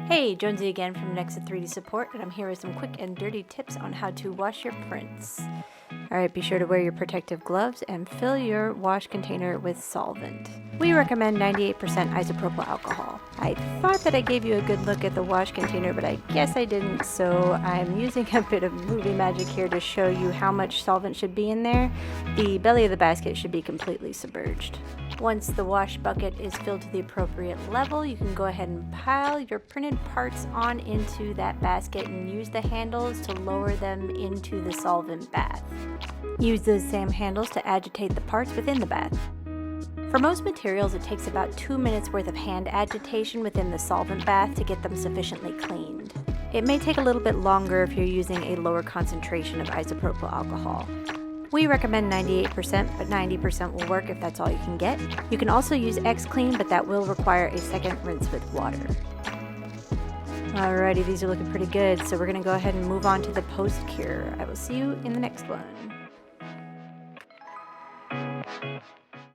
Hey, Jonesy again from XiP 3D Support, and I'm here with some quick and dirty tips on how to wash your prints. Alright, be sure to wear your protective gloves and fill your wash container with solvent. We recommend 98% isopropyl alcohol. I thought that I gave you a good look at the wash container, but I guess I didn't, so I'm using a bit of movie magic here to show you how much solvent should be in there. The belly of the basket should be completely submerged. Once the wash bucket is filled to the appropriate level, you can go ahead and pile your printed parts on into that basket and use the handles to lower them into the solvent bath. Use those same handles to agitate the parts within the bath. For most materials, it takes about 2 minutes worth of hand agitation within the solvent bath to get them sufficiently cleaned. It may take a little bit longer if you're using a lower concentration of isopropyl alcohol. We recommend 98%, but 90% will work if that's all you can get. You can also use XClean, but that will require a second rinse with water. Alrighty, these are looking pretty good, so we're going to go ahead and move on to the post-cure. I will see you in the next one.